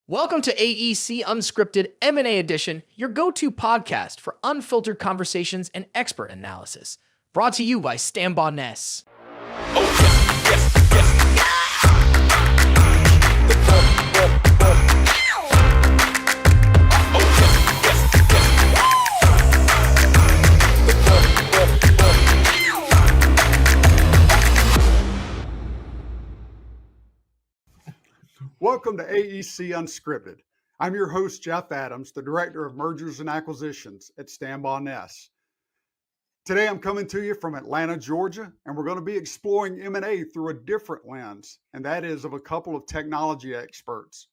Welcome to AEC Unscripted M&A Edition, your go-to podcast for unfiltered conversations and expert analysis. Brought to you by Stanbaugh Ness. Welcome to AEC Unscripted. I'm your host, Jeff Adams, the Director of Mergers and Acquisitions at Stanbaugh Ness. Today, I'm coming to you from Atlanta, Georgia, and we're going to be exploring M&A through a different lens, and that is of a couple of technology experts.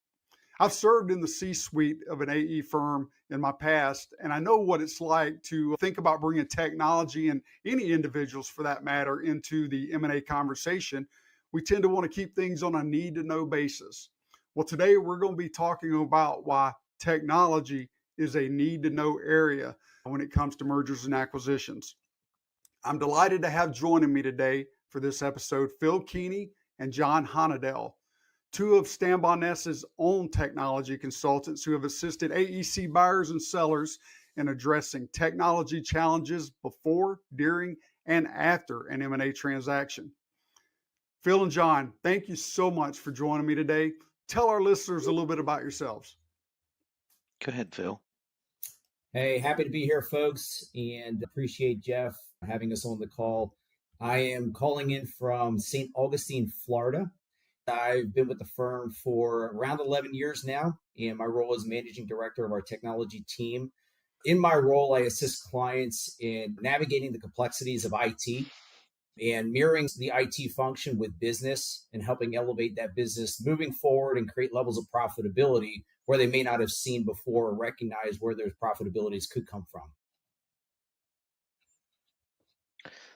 I've served in the C-suite of an AE firm in my past, and I know what it's like to think about bringing technology and any individuals, for that matter, into the M&A conversation. We tend to want to keep things on a need-to-know basis. Well, today we're going to be talking about why technology is a need-to-know area when it comes to mergers and acquisitions. I'm delighted to have joining me today for this episode Phil Keeney and John Honodel, two of Stanbaugh Ness's own technology consultants who have assisted AEC buyers and sellers in addressing technology challenges before, during, and after an M&A transaction. Phil and John, thank you so much for joining me today. Tell our listeners a little bit about yourselves. Go ahead, Phil. Hey, happy to be here, folks, and appreciate Jeff having us on the call. I am calling in from St. Augustine, Florida. I've been with the firm for around 11 years now, and my role is managing director of our technology team. In my role, I assist clients in navigating the complexities of IT and mirroring the IT function with business and helping elevate that business moving forward and create levels of profitability where they may not have seen before or recognize where those profitabilities could come from.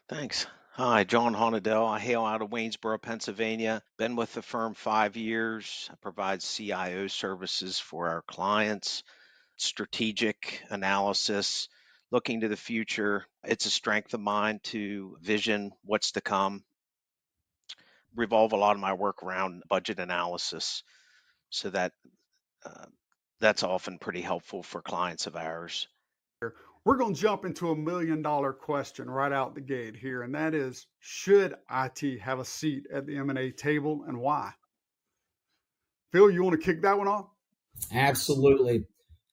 Thanks. Hi, John Honodel. I hail out of Waynesboro, Pennsylvania. Been with the firm 5 years. I provide CIO services for our clients, strategic analysis, looking to the future. It's a strength of mine to vision what's to come. Revolve a lot of my work around budget analysis, so that's often pretty helpful for clients of ours. We're going to jump into $1 million question right out the gate here, and that is, should IT have a seat at the M&A table and why? Phil, you want to kick that one off? Absolutely.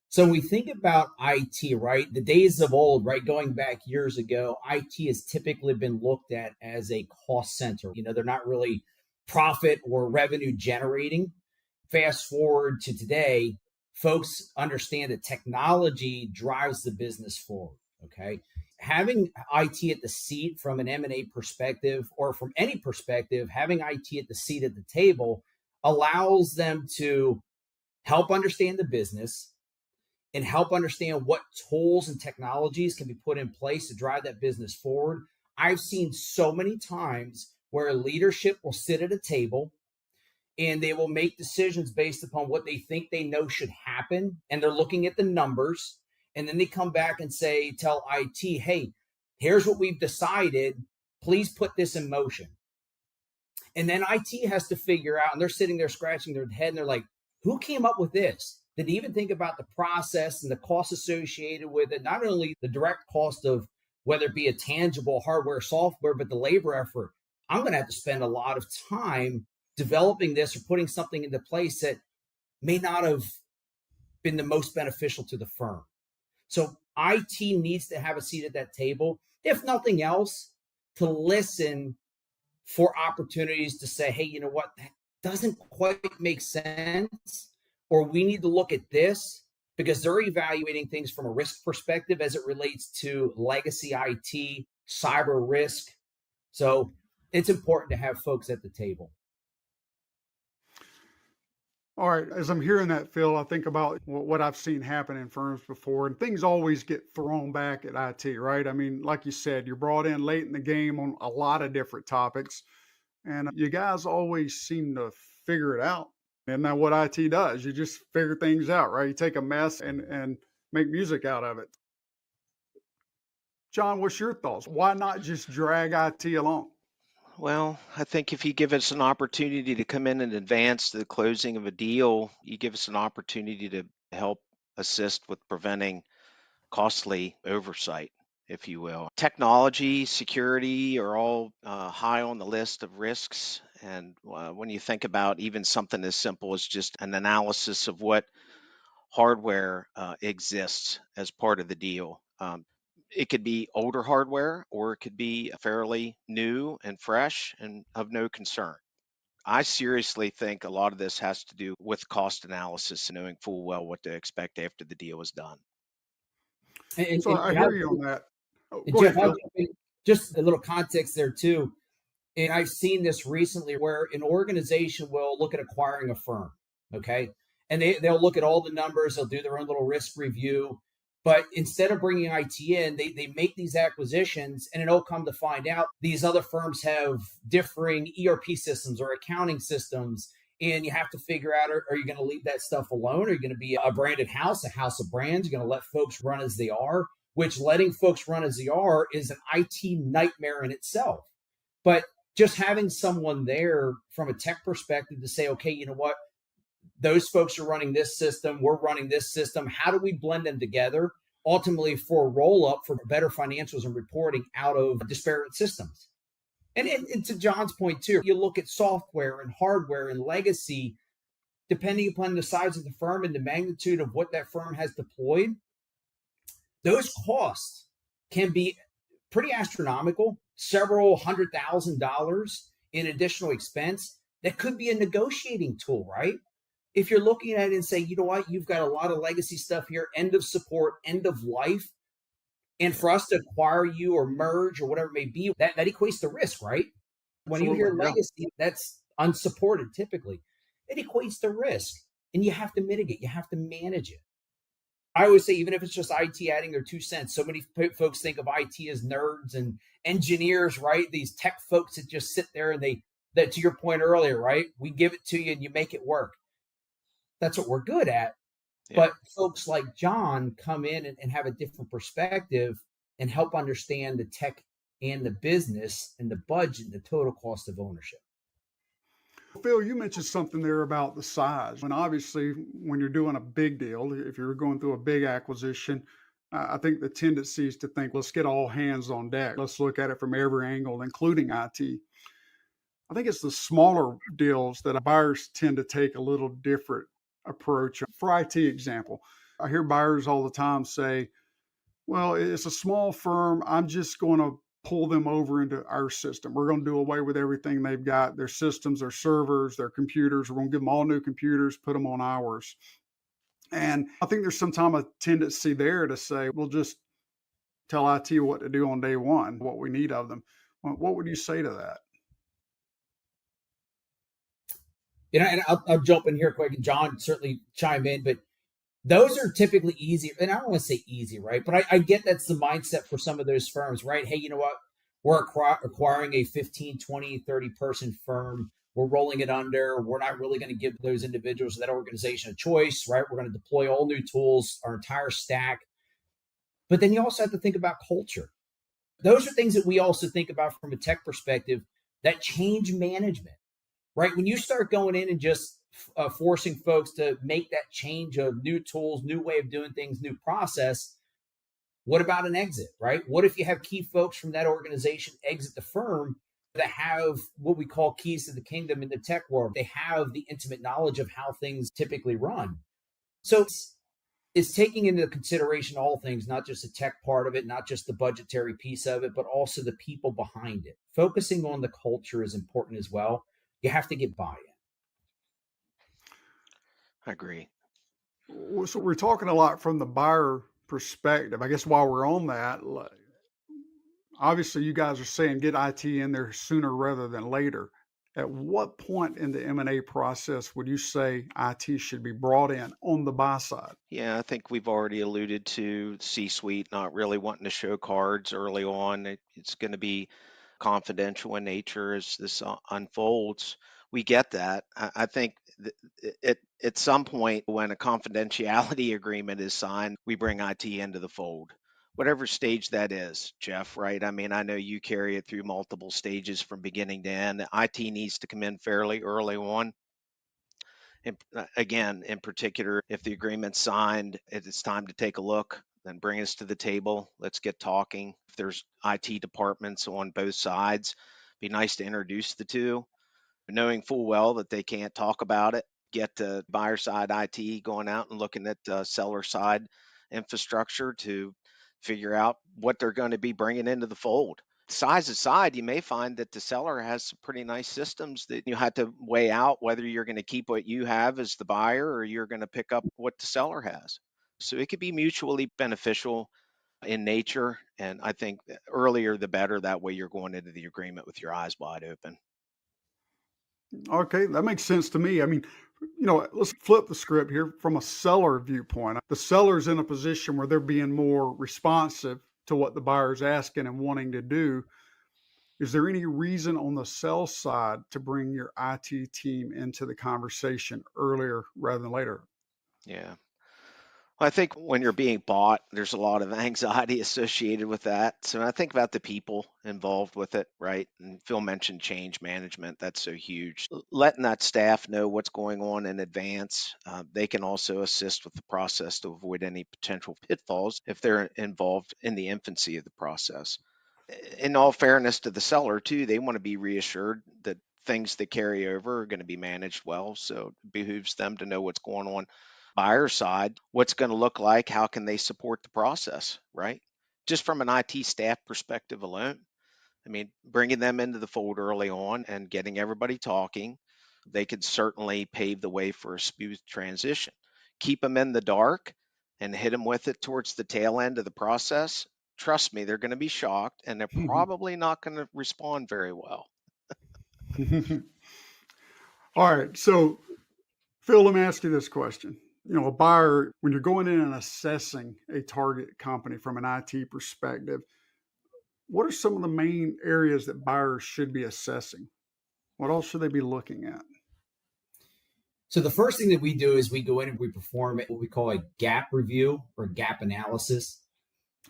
So when we think about IT, right, the days of old, right, going back years ago, IT has typically been looked at as a cost center. They're not really profit or revenue generating. Fast forward to today, folks understand that technology drives the business forward, okay? Having IT at the seat from an M&A perspective or from any perspective, having IT at the seat at the table allows them to help understand the business and help understand what tools and technologies can be put in place to drive that business forward. I've seen so many times where leadership will sit at a table and they will make decisions based upon what they think they know should happen. And they're looking at the numbers. And then they come back and tell IT, hey, here's what we've decided. Please put this in motion. And then IT has to figure out, and they're sitting there scratching their head and they're like, who came up with this? Did they even think about the process and the costs associated with it? Not only the direct cost of whether it be a tangible hardware, software, but the labor effort. I'm going to have to spend a lot of time developing this or putting something into place that may not have been the most beneficial to the firm. So IT needs to have a seat at that table, if nothing else, to listen for opportunities to say, hey, you know what, that doesn't quite make sense, or we need to look at this, because they're evaluating things from a risk perspective as it relates to legacy IT, cyber risk. So it's important to have folks at the table. All right, as I'm hearing that, Phil, I think about what I've seen happen in firms before, and things always get thrown back at IT, right? I mean, like you said, you're brought in late in the game on a lot of different topics, and you guys always seem to figure it out. And that's what IT does. You just figure things out, right? You take a mess and make music out of it. John, what's your thoughts? Why not just drag IT along? Well, I think if you give us an opportunity to come in and advance the closing of a deal, you give us an opportunity to help assist with preventing costly oversight, if you will. Technology, security are all high on the list of risks. And when you think about even something as simple as just an analysis of what hardware exists as part of the deal, it could be older hardware or it could be fairly new and fresh and of no concern. I seriously think a lot of this has to do with cost analysis and knowing full well what to expect after the deal is done. So I And hear you on that. Oh, go Jeff, ahead, I'll Phil. jump in. Just a little context there too. And I've seen this recently where an organization will look at acquiring a firm, okay? And they'll look at all the numbers, they'll do their own little risk review. But instead of bringing IT in, they make these acquisitions, and it'll come to find out these other firms have differing ERP systems or accounting systems. And you have to figure out, are you going to leave that stuff alone? Are you going to be a branded house, a house of brands? You're going to let folks run as they are, which letting folks run as they are is an IT nightmare in itself. But just having someone there from a tech perspective to say, okay, you know what? Those folks are running this system. We're running this system. How do we blend them together? Ultimately, for a roll up for better financials and reporting out of disparate systems. And to John's point, too, you look at software and hardware and legacy, depending upon the size of the firm and the magnitude of what that firm has deployed, those costs can be pretty astronomical, several $100,000 in additional expense. That could be a negotiating tool, right? If you're looking at it and say, you know what, you've got a lot of legacy stuff here, end of support, end of life, and for us to acquire you or merge or whatever it may be, that equates to risk, right? When you hear Absolutely, yeah. legacy, that's unsupported typically. It equates to risk, and you have to mitigate, you have to manage it. I always say, even if it's just IT adding their 2 cents, so many folks think of IT as nerds and engineers, right? These tech folks that just sit there and that to your point earlier, right? We give it to you and you make it work. That's what we're good at. Yeah, But folks like John come in and have a different perspective and help understand the tech and the business and the budget and the total cost of ownership. Phil, you mentioned something there about the size. And obviously, when you're doing a big deal, if you're going through a big acquisition, I think the tendency is to think, let's get all hands on deck. Let's look at it from every angle, including IT. I think it's the smaller deals that buyers tend to take a little different approach. For IT example, I hear buyers all the time say, well, it's a small firm. I'm just going to pull them over into our system. We're going to do away with everything they've got, their systems, their servers, their computers. We're going to give them all new computers, put them on ours. And I think there's sometimes a tendency there to say, we'll just tell IT what to do on day one, what we need of them. What would you say to that? And I'll jump in here quick, and John certainly chime in, but those are typically easy. And I don't want to say easy, right? But I get that's the mindset for some of those firms, right? Hey, you know what? We're acquiring a 15, 20, 30 person firm. We're rolling it under. We're not really going to give those individuals, that organization, a choice, right? We're going to deploy all new tools, our entire stack. But then you also have to think about culture. Those are things that we also think about from a tech perspective, that change management, right? When you start going in and just forcing folks to make that change of new tools, new way of doing things, new process, what about an exit, right? What if you have key folks from that organization exit the firm that have what we call keys to the kingdom in the tech world? They have the intimate knowledge of how things typically run. So it's taking into consideration all things, not just the tech part of it, not just the budgetary piece of it, but also the people behind it. Focusing on the culture is important as well. You have to get buy-in. I agree. So we're talking a lot from the buyer perspective. I guess while we're on that, obviously you guys are saying get IT in there sooner rather than later. At what point in the M&A process would you say IT should be brought in on the buy side? Yeah, I think we've already alluded to C-suite not really wanting to show cards early on. It's going to be confidential in nature as this unfolds. We get that. I think at some point when a confidentiality agreement is signed, we bring IT into the fold. whatever stage that is, Jeff, right? I mean, I know you carry it through multiple stages from beginning to end. IT needs to come in fairly early on. And again, in particular, if the agreement's signed, it's time to take a look, then bring us to the table. Let's get talking. If there's IT departments on both sides, be nice to introduce the two, knowing full well that they can't talk about it. Get buyer side IT going out and looking at seller side infrastructure to figure out what they're going to be bringing into the fold. Size aside, you may find that the seller has some pretty nice systems that you had to weigh out whether you're going to keep what you have as the buyer or you're going to pick up what the seller has. So it could be mutually beneficial in nature. And I think the earlier the better. That way you're going into the agreement with your eyes wide open. Okay, that makes sense to me. I mean, let's flip the script here from a seller viewpoint. The seller's in a position where they're being more responsive to what the buyer's asking and wanting to do. Is there any reason on the sell side to bring your IT team into the conversation earlier rather than later? Yeah. I think when you're being bought, there's a lot of anxiety associated with that. So I think about the people involved with it, right? And Phil mentioned change management. That's so huge. Letting that staff know what's going on in advance. They can also assist with the process to avoid any potential pitfalls if they're involved in the infancy of the process. In all fairness to the seller, too, they want to be reassured that things that carry over are going to be managed well. So it behooves them to know what's going on buyer side, what's going to look like, how can they support the process, right? Just from an IT staff perspective alone, I mean, bringing them into the fold early on and getting everybody talking, they could certainly pave the way for a smooth transition. Keep them in the dark and hit them with it towards the tail end of the process. Trust me, they're going to be shocked and they're probably not going to respond very well. All right. So, Phil, let me ask you this question. A buyer, when you're going in and assessing a target company from an IT perspective, what are some of the main areas that buyers should be assessing? What else should they be looking at? So the first thing that we do is we go in and we perform what we call a gap review or gap analysis.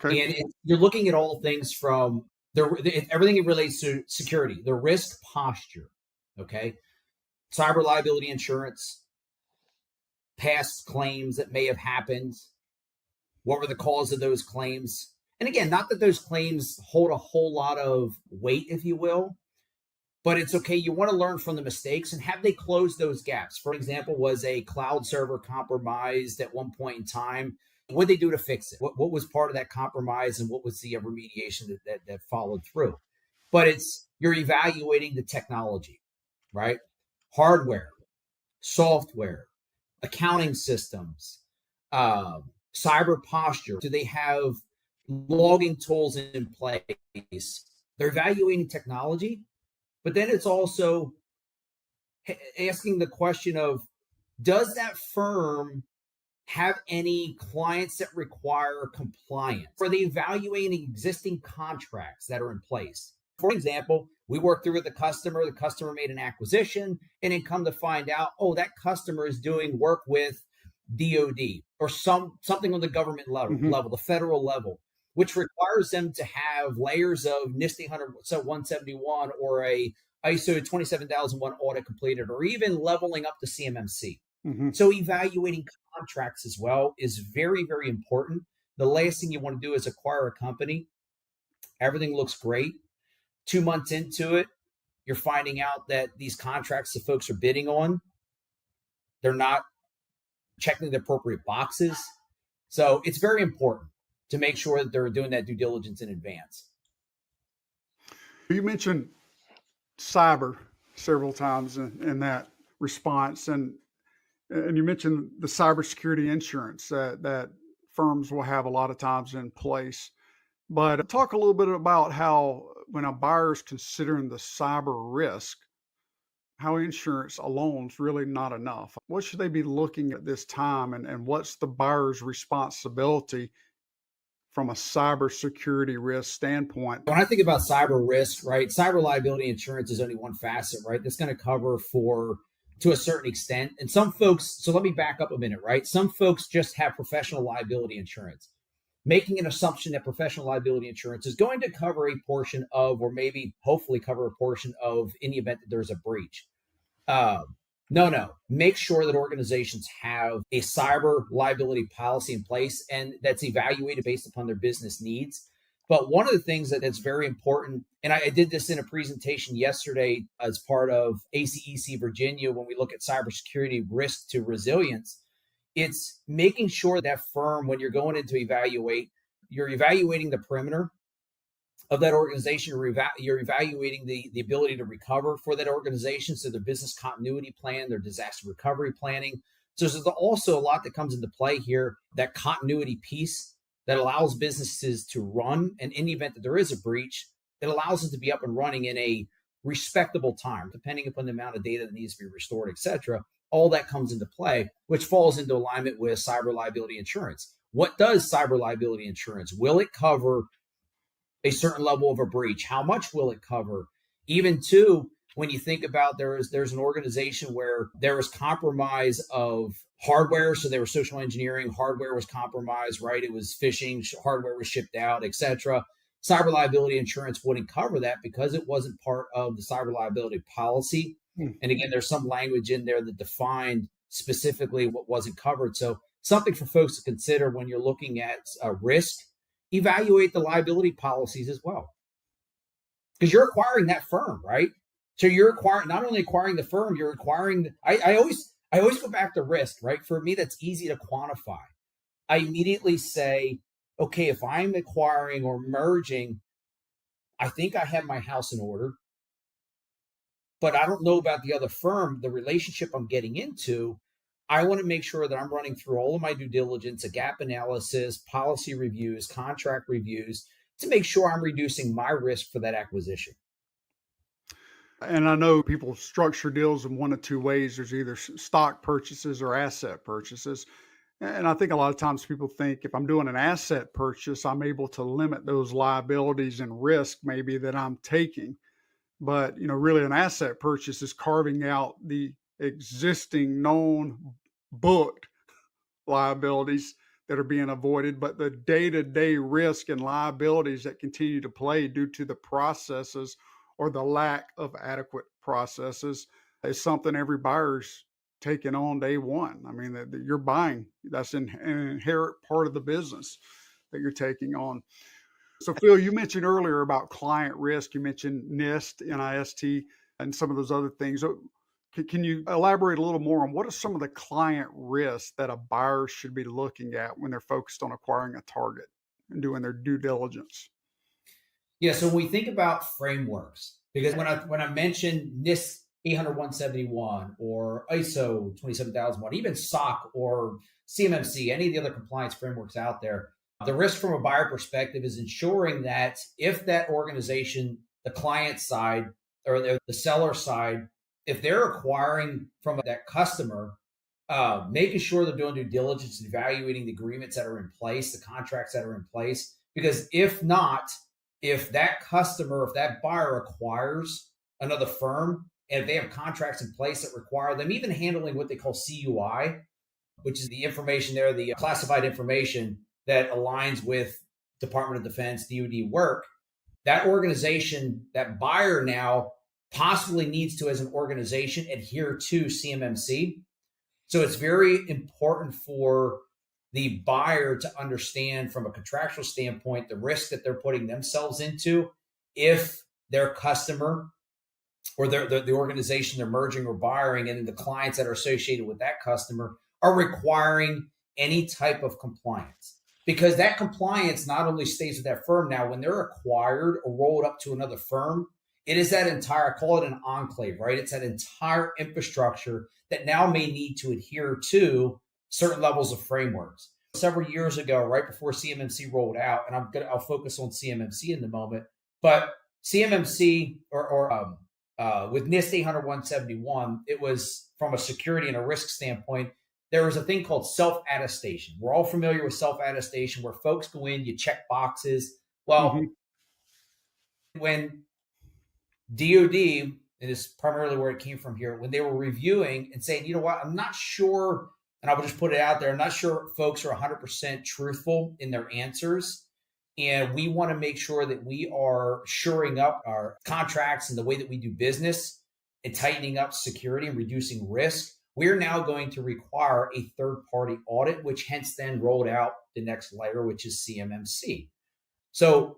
Okay. And you're looking at all things from everything that relates to security, the risk posture, okay? Cyber liability insurance, past claims that may have happened, what were the cause of those claims? And again, not that those claims hold a whole lot of weight, if you will, but it's okay. You want to learn from the mistakes and have they closed those gaps? For example, was a cloud server compromised at one point in time? What did they do to fix it? What was part of that compromise and what was the remediation that followed through? But you're evaluating the technology, right? Hardware, software, accounting systems, cyber posture. Do they have logging tools in place? They're evaluating technology, but then it's also asking the question of, does that firm have any clients that require compliance? Are they evaluating existing contracts that are in place? For example, we worked through with the customer made an acquisition, and then come to find out, that customer is doing work with DOD or something on the government level, the federal level, which requires them to have layers of NIST 171 or a ISO 27001 audit completed, or even leveling up to CMMC. So evaluating contracts as well is very, very important. The last thing you want to do is acquire a company. Everything looks great. 2 months into it, you're finding out that these contracts the folks are bidding on, they're not checking the appropriate boxes. So it's very important to make sure that they're doing that due diligence in advance. You mentioned cyber several times in that response, and you mentioned the cybersecurity insurance that firms will have a lot of times in place. But talk a little bit about how, when a buyer is considering the cyber risk, how insurance alone is really not enough. What should they be looking at this time, and what's the buyer's responsibility from a cybersecurity risk standpoint? When I think about cyber risk, right, cyber liability insurance is only one facet, right? That's going to cover to a certain extent. And some folks, so let me back up a minute, right? Some folks just have professional liability insurance. making an assumption that professional liability insurance is going to cover a portion of, or maybe hopefully cover a portion of, in the event that there's a breach. No. Make sure that organizations have a cyber liability policy in place, and that's evaluated based upon their business needs. But one of the things that's very important, and I did this in a presentation yesterday as part of AEC Virginia, when we look at cybersecurity risk to resilience, it's making sure that firm, when you're going in to evaluate, you're evaluating the perimeter of that organization. You're evaluating the ability to recover for that organization. So their business continuity plan, their disaster recovery planning. So there's also a lot that comes into play here, that continuity piece that allows businesses to run. And in the event that there is a breach, it allows them to be up and running in a respectable time, depending upon the amount of data that needs to be restored, et cetera. All that comes into play, which falls into alignment with cyber liability insurance. What does cyber liability insurance? Will it cover a certain level of a breach? How much will it cover? Even too, when you think about there's an organization where there was compromise of hardware, so they were social engineering, hardware was compromised, right? It was phishing, hardware was shipped out, etc. Cyber liability insurance wouldn't cover that because it wasn't part of the cyber liability policy. And again, there's some language in there that defined specifically what wasn't covered. So something for folks to consider when you're looking at risk. Evaluate the liability policies as well, because you're acquiring that firm, right? So you're not only acquiring the firm, you're acquiring. I always go back to risk, right? For me, that's easy to quantify. I immediately say, okay, if I'm acquiring or merging, I think I have my house in order, but I don't know about the other firm, the relationship I'm getting into. I want to make sure that I'm running through all of my due diligence, a gap analysis, policy reviews, contract reviews, to make sure I'm reducing my risk for that acquisition. And I know people structure deals in one of two ways. There's either stock purchases or asset purchases. And I think a lot of times people think if I'm doing an asset purchase, I'm able to limit those liabilities and risk maybe that I'm taking. But, really an asset purchase is carving out the existing known booked liabilities that are being avoided, but the day-to-day risk and liabilities that continue to play due to the processes or the lack of adequate processes is something every buyer's taking on day one. I mean, that you're buying, that's an inherent part of the business that you're taking on. So Phil, you mentioned earlier about client risk. You mentioned NIST, NIST, and some of those other things. Can you elaborate a little more on what are some of the client risks that a buyer should be looking at when they're focused on acquiring a target and doing their due diligence? Yeah, so when we think about frameworks, because when I mentioned NIST 800-171 or ISO 27001, even SOC or CMMC, any of the other compliance frameworks out there, the risk from a buyer perspective is ensuring that if that organization, the client side or the seller side, if they're acquiring from that customer, making sure they're doing due diligence and evaluating the agreements that are in place, the contracts that are in place. Because if not, if that customer, if that buyer acquires another firm, and if they have contracts in place that require them even handling what they call CUI, which is the information there, the classified information that aligns with Department of Defense, DoD work, that organization, that buyer now possibly needs to, as an organization, adhere to CMMC. So it's very important for the buyer to understand from a contractual standpoint the risk that they're putting themselves into if their customer or the organization they're merging or buying and the clients that are associated with that customer are requiring any type of compliance. Because that compliance not only stays with that firm now, when they're acquired or rolled up to another firm, it is that entire, I call it an enclave, right? It's that entire infrastructure that now may need to adhere to certain levels of frameworks. Several years ago, right before CMMC rolled out, and I'll focus on CMMC in the moment, but CMMC with NIST 800-171, it was from a security and a risk standpoint. There was a thing called self-attestation. We're all familiar with self-attestation, where folks go in, you check boxes. Well, when DoD, and this is primarily where it came from here, when they were reviewing and saying, you know what, I'm not sure and I will just put it out there. I'm not sure folks are 100% truthful in their answers. And we want to make sure that we are shoring up our contracts and the way that we do business and tightening up security and reducing risk. We're now going to require a third-party audit, which hence then rolled out the next layer, which is CMMC. So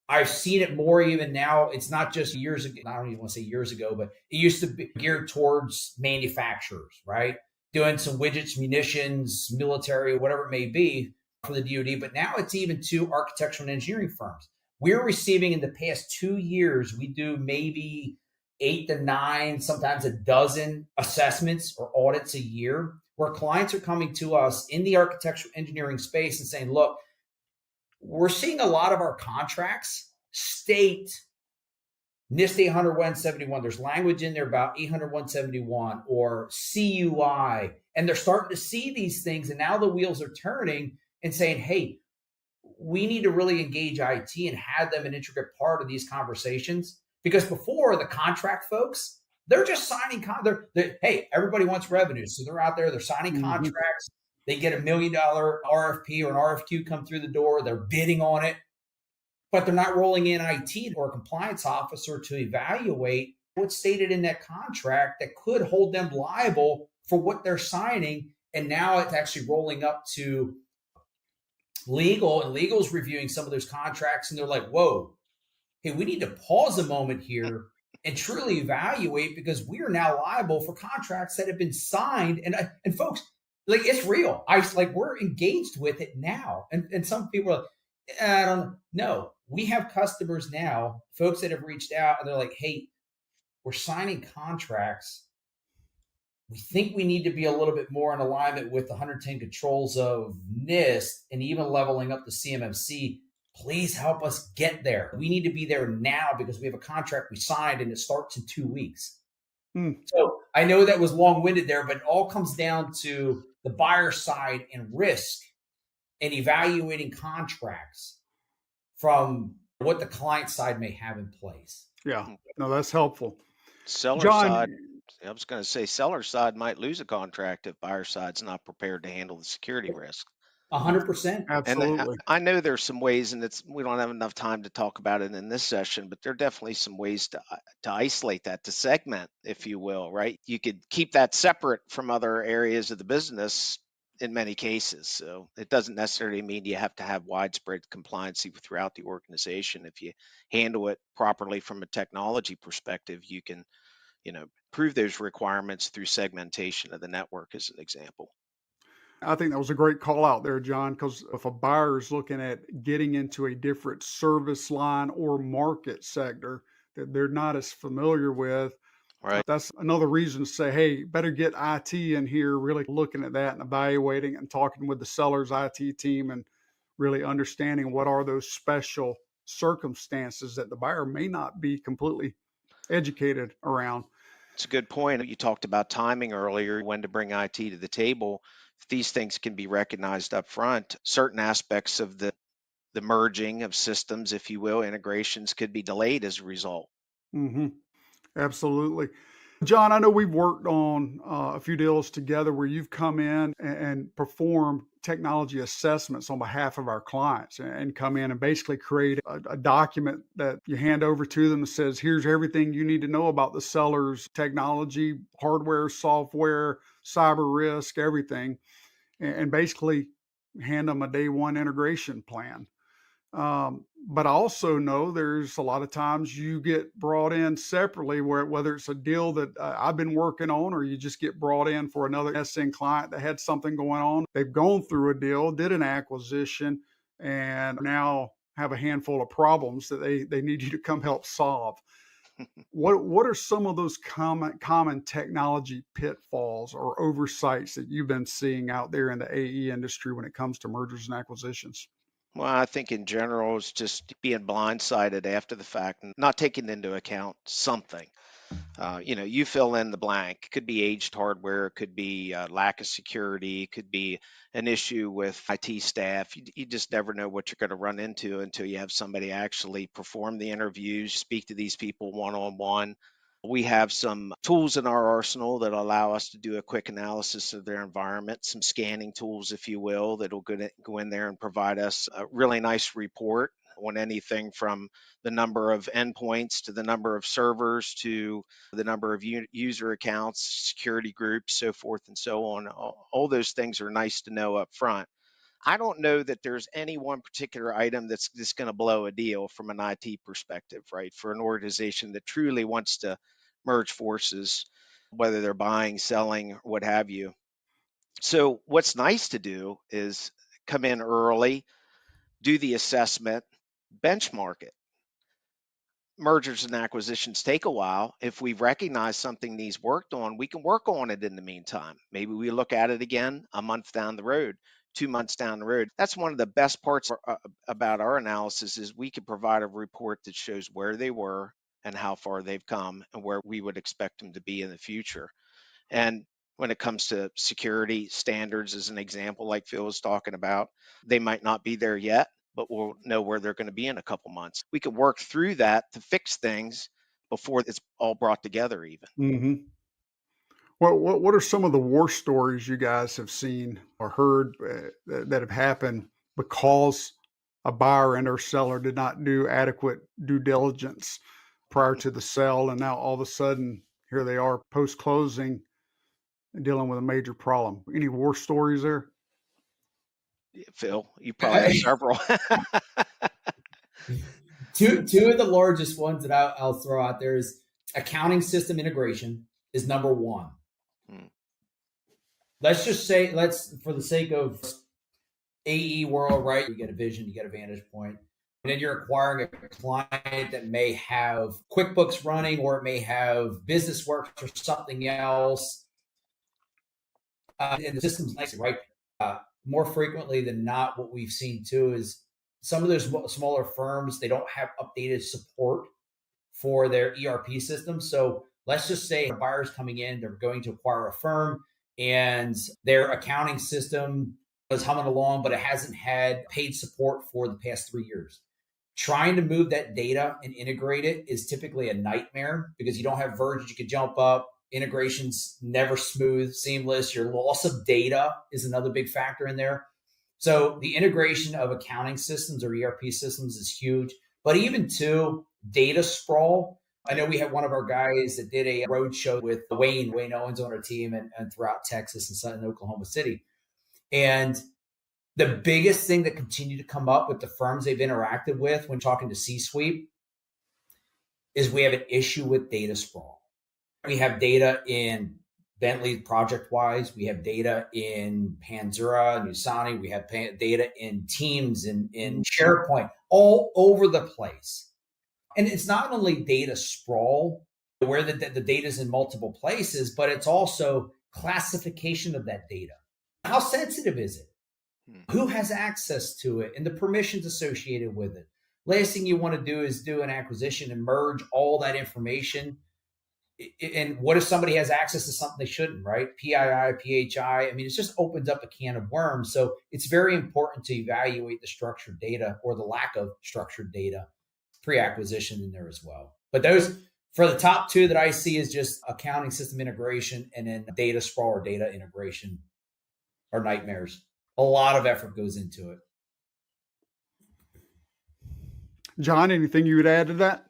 I've seen it more even now. It's not just years ago. I don't even want to say years ago, but it used to be geared towards manufacturers, right? Doing some widgets, munitions, military, whatever it may be for the DoD. But now it's even to architectural and engineering firms. We're receiving in the past 2 years, we do maybe 8 to 9, sometimes a dozen assessments or audits a year where clients are coming to us in the architectural engineering space and saying, look, we're seeing a lot of our contracts state NIST 800-171. There's language in there about 800-171 or CUI, and they're starting to see these things. And now the wheels are turning and saying, hey, we need to really engage IT and have them an intricate part of these conversations. Because before, the contract folks, they're just signing hey, everybody wants revenue. So they're out there, they're signing contracts. They get $1 million RFP or an RFQ come through the door. They're bidding on it, but they're not rolling in IT or a compliance officer to evaluate what's stated in that contract that could hold them liable for what they're signing. And now it's actually rolling up to legal, and legal's reviewing some of those contracts. And they're like, whoa, hey, we need to pause a moment here and truly evaluate, because we are now liable for contracts that have been signed. And folks, like, it's real. We're engaged with it now. And some people are like, I don't know. We have customers now, folks that have reached out and they're like, hey, we're signing contracts. We think we need to be a little bit more in alignment with the 110 controls of NIST and even leveling up the CMMC. Please help us get there. We need to be there now because we have a contract we signed and it starts in 2 weeks. So I know that was long-winded there, but it all comes down to the buyer side and risk and evaluating contracts from what the client side may have in place. Yeah, no, that's helpful. Seller John, side, I was going to say seller side might lose a contract if buyer side's not prepared to handle the security risk. 100%. Absolutely. And I know there's some ways, and we don't have enough time to talk about it in this session, but there are definitely some ways to isolate that, to segment, if you will, right? You could keep that separate from other areas of the business in many cases. So it doesn't necessarily mean you have to have widespread compliance throughout the organization. If you handle it properly from a technology perspective, you can, prove those requirements through segmentation of the network, as an example. I think that was a great call out there, John, because if a buyer is looking at getting into a different service line or market sector that they're not as familiar with, right, that's another reason to say, hey, better get IT in here, really looking at that and evaluating and talking with the seller's IT team and really understanding what are those special circumstances that the buyer may not be completely educated around. It's a good point. You talked about timing earlier, when to bring IT to the table. If these things can be recognized up front, certain aspects of the merging of systems, if you will, integrations could be delayed as a result. Absolutely. John, I know we've worked on a few deals together where you've come in and performed technology assessments on behalf of our clients and come in and basically create a document that you hand over to them that says, here's everything you need to know about the seller's technology, hardware, software, cyber risk, everything, and basically hand them a day one integration plan. But I also know there's a lot of times you get brought in separately, whether it's a deal that I've been working on, or you just get brought in for another SN client that had something going on. They've gone through a deal, did an acquisition, and now have a handful of problems that they need you to come help solve. What are some of those common technology pitfalls or oversights that you've been seeing out there in the AE industry when it comes to mergers and acquisitions? Well, I think in general, it's just being blindsided after the fact and not taking into account something. You fill in the blank. It could be aged hardware, it could be lack of security, it could be an issue with IT staff. You just never know what you're going to run into until you have somebody actually perform the interviews, speak to these people one-on-one. We have some tools in our arsenal that allow us to do a quick analysis of their environment, some scanning tools, if you will, that'll go in there and provide us a really nice report on anything from the number of endpoints to the number of servers to the number of user accounts, security groups, so forth and so on. All those things are nice to know up front. I don't know that there's any one particular item that's just going to blow a deal from an IT perspective, right? For an organization that truly wants to merge forces, whether they're buying, selling, what have you. So what's nice to do is come in early, do the assessment, benchmark it. Mergers and acquisitions take a while. If we recognize something needs worked on, we can work on it in the meantime. Maybe we look at it again a month down the road, 2 months down the road. That's one of the best parts about our analysis is we can provide a report that shows where they were and how far they've come and where we would expect them to be in the future. And when it comes to security standards, as an example, like Phil was talking about, they might not be there yet, but we'll know where they're going to be in a couple months. We can work through that to fix things before it's all brought together even. Mm-hmm. Well, what are some of the war stories you guys have seen or heard that have happened because a buyer and or seller did not do adequate due diligence prior to the sale, and now all of a sudden here they are post-closing dealing with a major problem? Any war stories there? Phil, you probably have several. Two of the largest ones that I'll throw out there is accounting system integration is number one. Let's just say, for the sake of AE world, right? You get a vision, you get a vantage point, and then you're acquiring a client that may have QuickBooks running, or it may have BusinessWorks or something else. And the system's nice, right? More frequently than not, what we've seen too is some of those smaller firms, they don't have updated support for their ERP system. So let's just say a buyer's coming in, they're going to acquire a firm, and their accounting system is humming along, but it hasn't had paid support for the past 3 years. Trying to move that data and integrate it is typically a nightmare because you don't have versions you could jump up. Integration's never smooth, seamless. Your loss of data is another big factor in there. So the integration of accounting systems or ERP systems is huge. But even too, data sprawl. I know we had one of our guys that did a road show with Wayne Owens on our team and throughout Texas and Oklahoma City. And the biggest thing that continued to come up with the firms they've interacted with when talking to C-suite is we have an issue with data sprawl. We have data in Bentley ProjectWise. We have data in Panzura, Nusani. We have data in Teams and in SharePoint, all over the place. And it's not only data sprawl, where the data is in multiple places, but it's also classification of that data. How sensitive is it? Who has access to it and the permissions associated with it? Last thing you want to do is do an acquisition and merge all that information. And what if somebody has access to something they shouldn't, right? PII, PHI. I mean, it just opens up a can of worms. So it's very important to evaluate the structured data or the lack of structured data pre-acquisition in there as well. But those, for the top two that I see, is just accounting system integration and then data sprawl or data integration are nightmares. A lot of effort goes into it. John, anything you would add to that?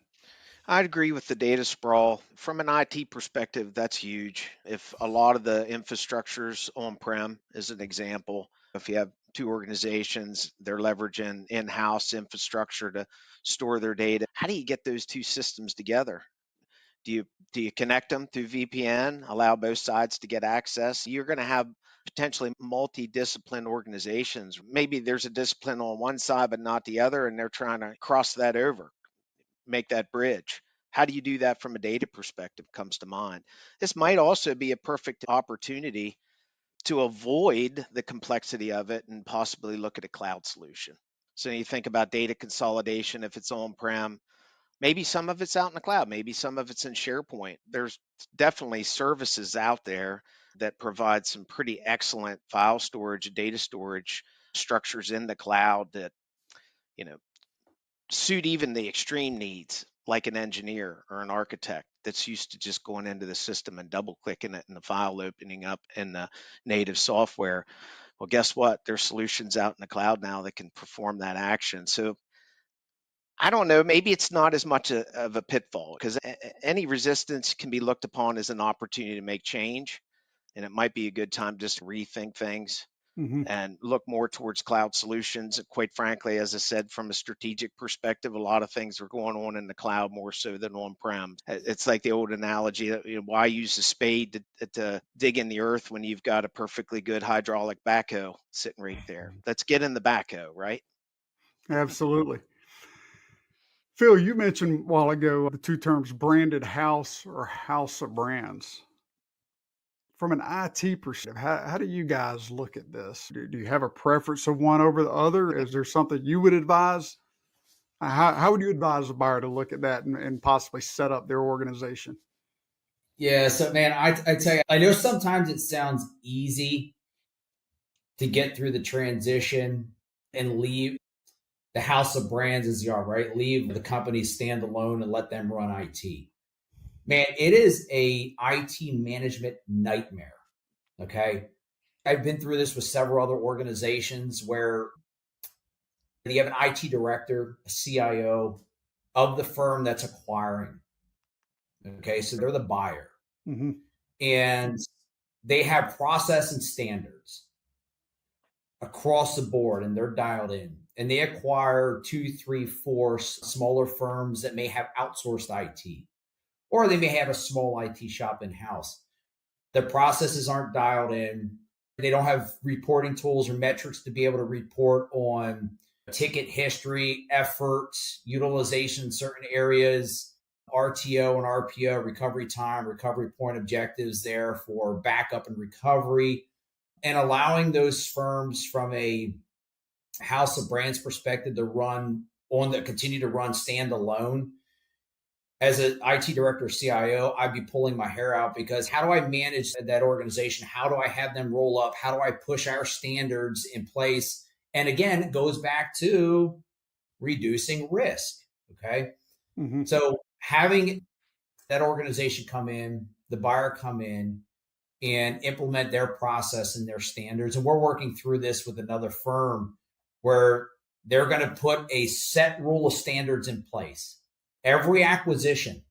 I'd agree with the data sprawl. From an IT perspective, that's huge. If a lot of the infrastructure's on-prem, as an example, if you have two organizations, they're leveraging in-house infrastructure to store their data. How do you get those two systems together? Do you connect them through VPN, allow both sides to get access? You're going to have potentially multi-discipline organizations. Maybe there's a discipline on one side but not the other, and they're trying to cross that over, make that bridge. How do you do that from a data perspective comes to mind. This might also be a perfect opportunity to avoid the complexity of it and possibly look at a cloud solution. So you think about data consolidation. If it's on-prem, maybe some of it's out in the cloud, maybe some of it's in SharePoint. There's definitely services out there that provide some pretty excellent file storage, data storage structures in the cloud that, suit even the extreme needs like an engineer or an architect that's used to just going into the system and double clicking it and the file opening up in the native software. Well, guess what? There's solutions out in the cloud now that can perform that action. So I don't know, maybe it's not as much of a pitfall because any resistance can be looked upon as an opportunity to make change. And it might be a good time just to rethink things Hmm. and look more towards cloud solutions. And quite frankly, as I said, from a strategic perspective, a lot of things are going on in the cloud more so than on-prem. It's like the old analogy that, why use a spade to dig in the earth when you've got a perfectly good hydraulic backhoe sitting right there? Let's get in the backhoe, right? Absolutely. Phil, you mentioned a while ago the two terms branded house or house of brands. From an IT perspective, how do you guys look at this? Do you have a preference of one over the other? Is there something you would advise? How would you advise a buyer to look at that and possibly set up their organization? Yeah, so man, I tell you, I know sometimes it sounds easy to get through the transition and leave the house of brands as you are, right? Leave the company stand alone and let them run IT. Man, it is a IT management nightmare. Okay. I've been through this with several other organizations where you have an IT director, a CIO of the firm that's acquiring. Okay. So they're the buyer Hmm. and they have process and standards across the board and they're dialed in and they acquire two, three, four smaller firms that may have outsourced IT or they may have a small IT shop in house. The processes aren't dialed in. They don't have reporting tools or metrics to be able to report on ticket history, efforts, utilization in certain areas, RTO and RPO, recovery time, recovery point objectives there for backup and recovery, and allowing those firms from a house of brands perspective to continue to run standalone. As an IT director or CIO, I'd be pulling my hair out because how do I manage that organization? How do I have them roll up? How do I push our standards in place? And again, it goes back to reducing risk. Okay. Hmm. So having that organization come in, the buyer come in and implement their process and their standards. And we're working through this with another firm where they're going to put a set rule of standards in place. Every acquisition,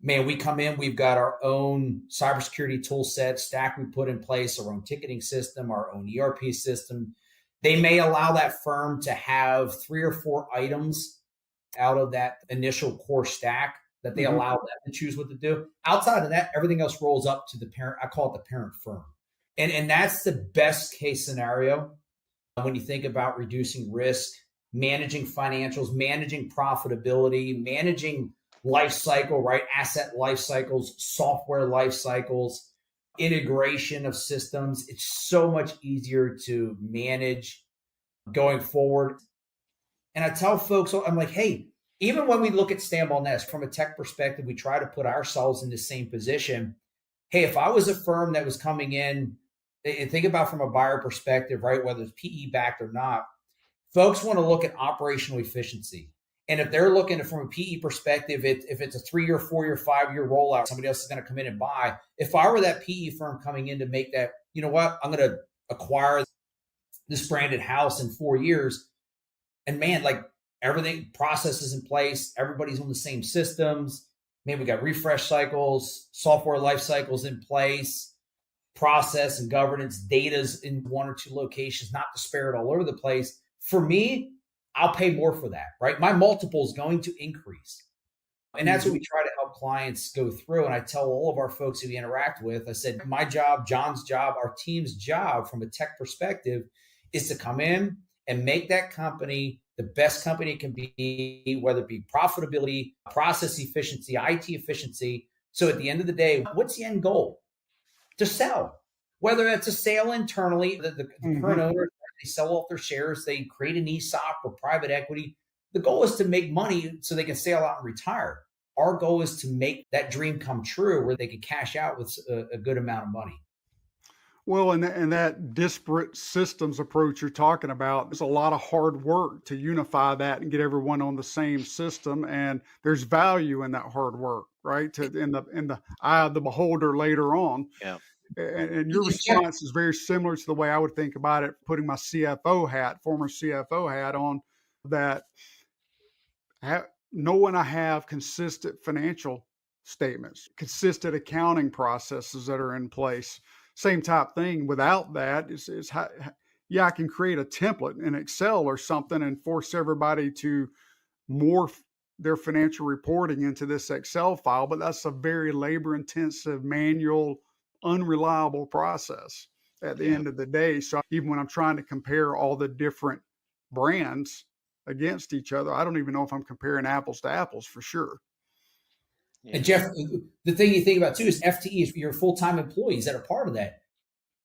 man, we come in, we've got our own cybersecurity tool set stack we put in place, our own ticketing system, our own ERP system. They may allow that firm to have 3 or 4 items out of that initial core stack that they Hmm. allow them to choose what to do. Outside of that, everything else rolls up to the parent. I call it the parent firm. And that's the best case scenario when you think about reducing risk, managing financials, managing profitability, managing life cycle, right? Asset life cycles, software life cycles, integration of systems. It's so much easier to manage going forward. And I tell folks, I'm like, hey, even when we look at Stanball Nest from a tech perspective, we try to put ourselves in the same position. Hey, if I was a firm that was coming in, and think about from a buyer perspective, right? Whether it's PE backed or not, folks want to look at operational efficiency. And if they're looking from a PE perspective, if it's a 3-year, 4-year, 5-year rollout, somebody else is going to come in and buy. If I were that PE firm coming in to make that, you know what, I'm going to acquire this branded house in 4 years. And man, like everything, processes in place, everybody's on the same systems. Man, we got refresh cycles, software life cycles in place, process and governance, data's in 1 or 2 locations, not disparate all over the place. For me, I'll pay more for that, right? My multiple is going to increase. And that's what we try to help clients go through. And I tell all of our folks who we interact with, I said, my job, John's job, our team's job from a tech perspective is to come in and make that company the best company it can be, whether it be profitability, process efficiency, IT efficiency. So at the end of the day, what's the end goal? To sell, whether that's a sale internally, the current owner, they sell off their shares, they create an ESOP or private equity. The goal is to make money so they can sail out and retire. Our goal is to make that dream come true where they can cash out with a good amount of money. Well, and that disparate systems approach you're talking about, there's a lot of hard work to unify that and get everyone on the same system. And there's value in that hard work, right? In the eye of the beholder later on. Yeah. And your Jeff, response is very similar to the way I would think about it, putting my former CFO hat on, that knowing I have consistent financial statements, consistent accounting processes that are in place. Same type thing. Without that, is how, yeah, I can create a template in Excel or something and force everybody to morph their financial reporting into this Excel file, but that's a very labor intensive, manual, unreliable process at the Yeah. end of the day. So even when I'm trying to compare all the different brands against each other, I don't even know if I'm comparing apples to apples for sure. and Yeah. Jeff, the thing you think about too is FTEs, your full-time employees that are part of that.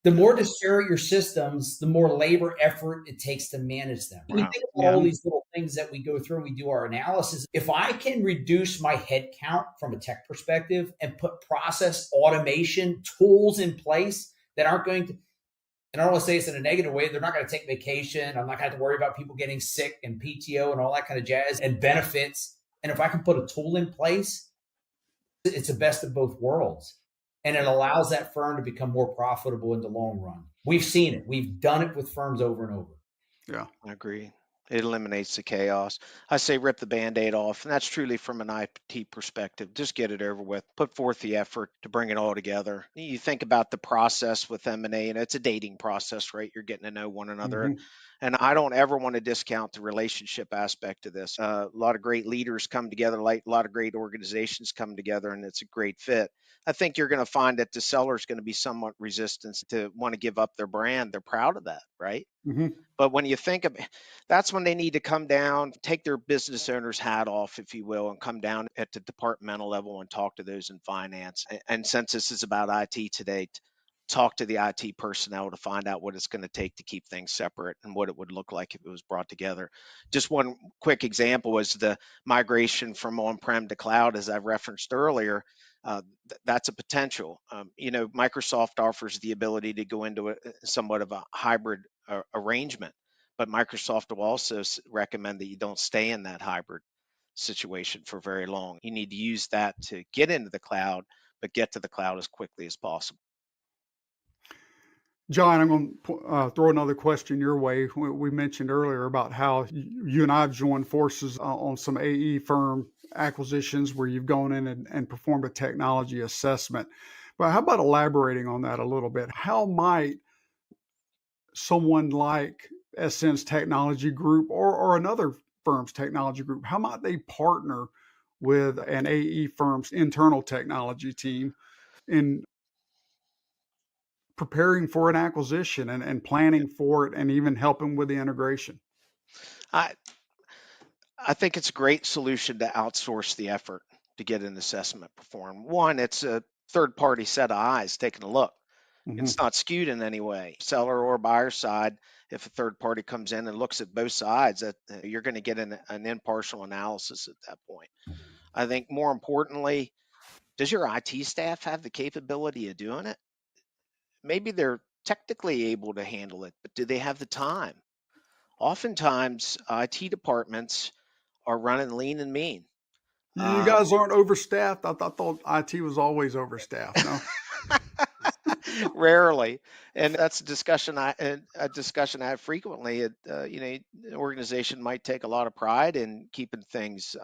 The more disparate your systems, the more labor effort it takes to manage them. When you Wow. think about all these little things that we go through and we do our analysis, if I can reduce my head count from a tech perspective and put process automation tools in place that aren't going to, and I don't want to say this in a negative way, they're not going to take vacation. I'm not going to have to worry about people getting sick and PTO and all that kind of jazz and benefits. And if I can put a tool in place, it's the best of both worlds. And it allows that firm to become more profitable in the long run. We've seen it. We've done it with firms over and over. Yeah. I agree. It eliminates the chaos. I say rip the Band-Aid off, and that's truly from an IT perspective. Just get it over with. Put forth the effort to bring it all together. You think about the process with M&A, and it's a dating process, right? You're getting to know one another. Mhm. And I don't ever want to discount the relationship aspect of this. A lot of great leaders come together, like a lot of great organizations come together, and it's a great fit. I think you're going to find that the seller is going to be somewhat resistant to want to give up their brand. They're proud of that, right? Mhm. But when you think of, that's when they need to come down, take their business owner's hat off, if you will, and come down at the departmental level and talk to those in finance. And since this is about IT today, talk to the IT personnel to find out what it's going to take to keep things separate and what it would look like if it was brought together. Just one quick example was the migration from on-prem to cloud, as I referenced earlier. That's a potential. Microsoft offers the ability to go into somewhat of a hybrid arrangement, but Microsoft will also recommend that you don't stay in that hybrid situation for very long. You need to use that to get into the cloud, but get to the cloud as quickly as possible. John, I'm going to throw another question your way. We mentioned earlier about how you and I have joined forces on some AE firm acquisitions where you've gone in and performed a technology assessment. But how about elaborating on that a little bit? How might someone like SN's technology group or another firm's technology group, how might they partner with an AE firm's internal technology team in preparing for an acquisition and planning for it and even helping with the integration? I I think it's a great solution to outsource the effort to get an assessment performed. One, it's a third party set of eyes taking a look. Hmm. It's not skewed in any way, seller or buyer side. If a third party comes in and looks at both sides, that you're going to get an impartial analysis at that point. I think more importantly, does your IT staff have the capability of doing it? Maybe they're technically able to handle it, but do they have the time? Oftentimes, IT departments are running lean and mean. You Um, guys aren't overstaffed. I thought IT was always overstaffed. No. Rarely, and that's a discussion I have frequently. An organization might take a lot of pride in keeping things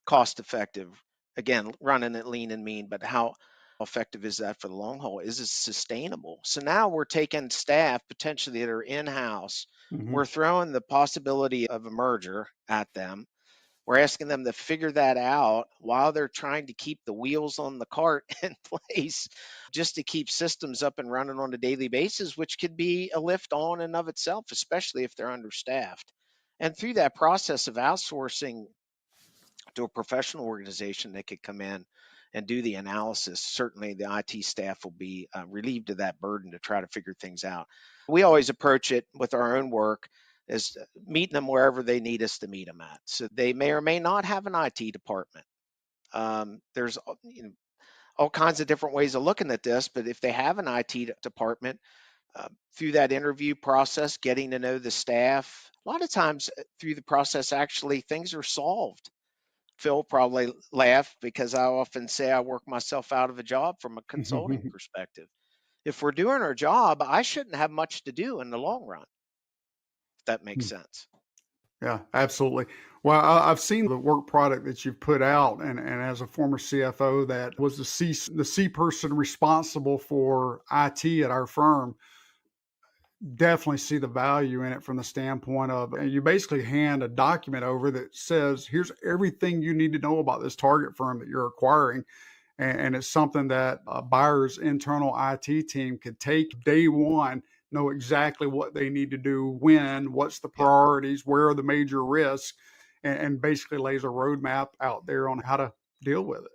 cost effective. Again, running it lean and mean, but how effective is that for the long haul? Is it sustainable? So now we're taking staff potentially that are in house. Hmm. We're throwing the possibility of a merger at them. We're asking them to figure that out while they're trying to keep the wheels on the cart in place, just to keep systems up and running on a daily basis, which could be a lift on and of itself, especially if they're understaffed. And through that process of outsourcing to a professional organization that could come in and do the analysis, certainly the IT staff will be relieved of that burden to try to figure things out. We always approach it with our own work as meeting them wherever they need us to meet them at. So they may or may not have an IT department. There's all kinds of different ways of looking at this, but if they have an IT department, through that interview process, getting to know the staff, a lot of times through the process, actually things are solved. Phil probably laughed because I often say I work myself out of a job from a consulting perspective. If we're doing our job, I shouldn't have much to do in the long run, if that makes sense. Yeah, absolutely. Well, I've seen the work product that you've put out, and as a former CFO that was the C person responsible for IT at our firm, definitely see the value in it from the standpoint of, and you basically hand a document over that says, here's everything you need to know about this target firm that you're acquiring. And it's something that a buyer's internal IT team could take day one, know exactly what they need to do, when, what's the priorities, where are the major risks, and basically lays a roadmap out there on how to deal with it.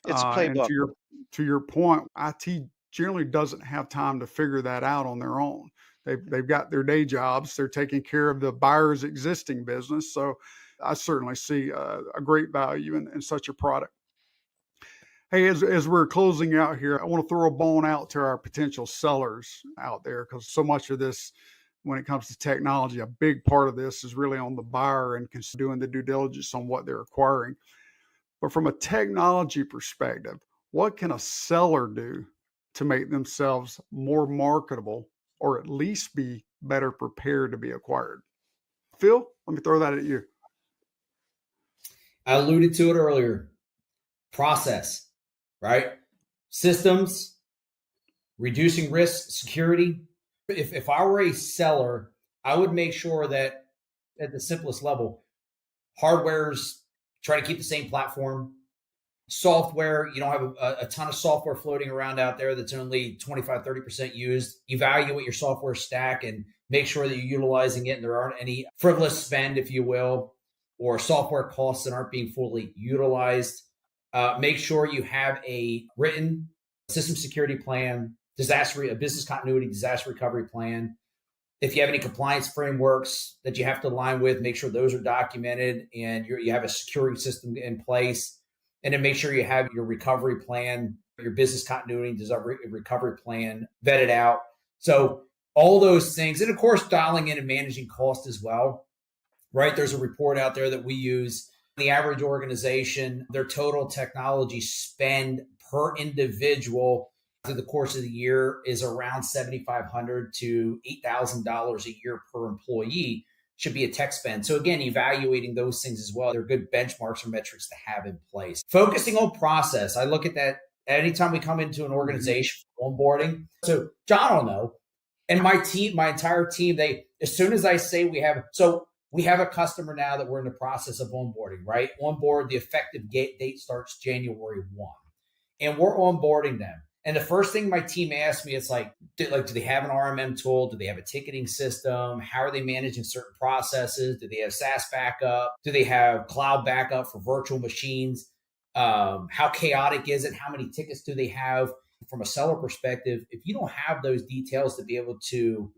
It's a And playbook. to your point, IT generally doesn't have time to figure that out on their own. They've got their day jobs. They're taking care of the buyer's existing business. So I certainly see a great value in such a product. Hey, as we're closing out here, I want to throw a bone out to our potential sellers out there, because so much of this, when it comes to technology, a big part of this is really on the buyer and doing the due diligence on what they're acquiring. But from a technology perspective, what can a seller do to make themselves more marketable, or at least be better prepared to be acquired? Phil, let me throw that at you. I alluded to it earlier. Process, right? Systems, reducing risk, security. If I were a seller, I would make sure that at the simplest level, hardware's try to keep the same platform. Software, you don't have a ton of software floating around out there that's only 25, 30% used. Evaluate your software stack and make sure that you're utilizing it and there aren't any frivolous spend, if you will, or software costs that aren't being fully utilized. Make sure you have a written system security plan, a business continuity, disaster recovery plan. If you have any compliance frameworks that you have to align with, make sure those are documented and you have a security system in place. And then make sure you have your recovery plan, your business continuity recovery plan vetted out. So all those things, and of course, dialing in and managing cost as well, right? There's a report out there that we use. The average organization, their total technology spend per individual through the course of the year is around $7,500 to $8,000 a year per employee should be a tech spend. So again, evaluating those things as well. They're good benchmarks or metrics to have in place. Focusing on process. I look at that anytime we come into an organization for onboarding. So John will know, and my team, my entire team, as soon as I say we have a customer now that we're in the process of onboarding, right? Onboard, the effective date starts January 1. And we're onboarding them. And the first thing my team asks me, it's like, do they have an RMM tool? Do they have a ticketing system? How are they managing certain processes? Do they have SaaS backup? Do they have cloud backup for virtual machines? How chaotic is it? How many tickets do they have? From a seller perspective, if you don't have those details to be able to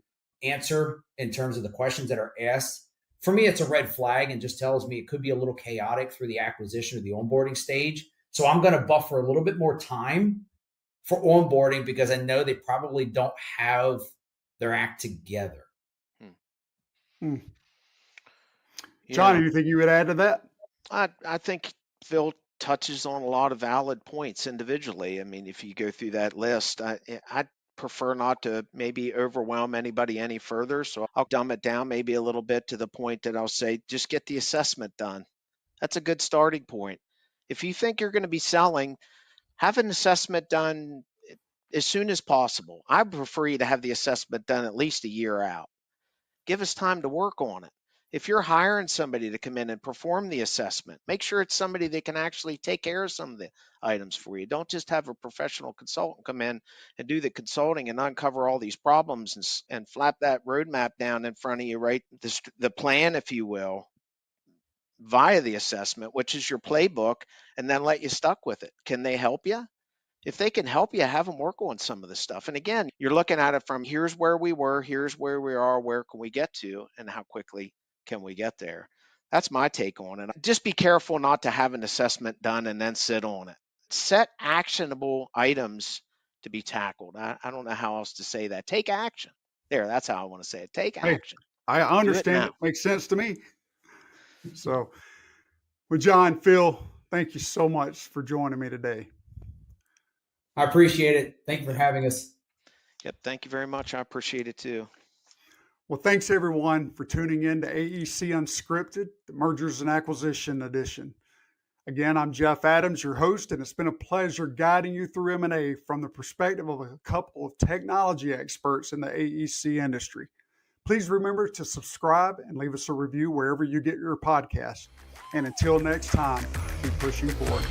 answer in terms of the questions that are asked, for me, it's a red flag and just tells me it could be a little chaotic through the acquisition or the onboarding stage. So I'm going to buffer a little bit more time for onboarding because I know they probably don't have their act together. John, anything you would add to that? I think Phil touches on a lot of valid points individually. I mean, if you go through that list, I'd prefer not to maybe overwhelm anybody any further. So I'll dumb it down maybe a little bit to the point that I'll say, just get the assessment done. That's a good starting point. If you think you're going to be selling, have an assessment done as soon as possible. I prefer you to have the assessment done at least a year out. Give us time to work on it. If you're hiring somebody to come in and perform the assessment, make sure it's somebody that can actually take care of some of the items for you. Don't just have a professional consultant come in and do the consulting and uncover all these problems and flap that roadmap down in front of you, right? The plan, if you will, via the assessment, which is your playbook, and then let you stuck with it. Can they help you? If they can help you, have them work on some of this stuff. And again, you're looking at it from here's where we were, here's where we are, where can we get to, and how quickly can we get there? That's my take on it. Just be careful not to have an assessment done and then sit on it. Set actionable items to be tackled. I don't know how else to say that. Take action. There, that's how I want to say it. Take Hey, action. I Do it understand now. it. Makes sense to me. So, well, John, Phil, thank you so much for joining me today. I appreciate it. Thank you for having us. Yep. Thank you very much. I appreciate it too. Well, thanks everyone for tuning in to AEC Unscripted, the Mergers and Acquisition edition. Again, I'm Jeff Adams, your host, and it's been a pleasure guiding you through M&A from the perspective of a couple of technology experts in the AEC industry. Please remember to subscribe and leave us a review wherever you get your podcasts. And until next time, keep pushing forward.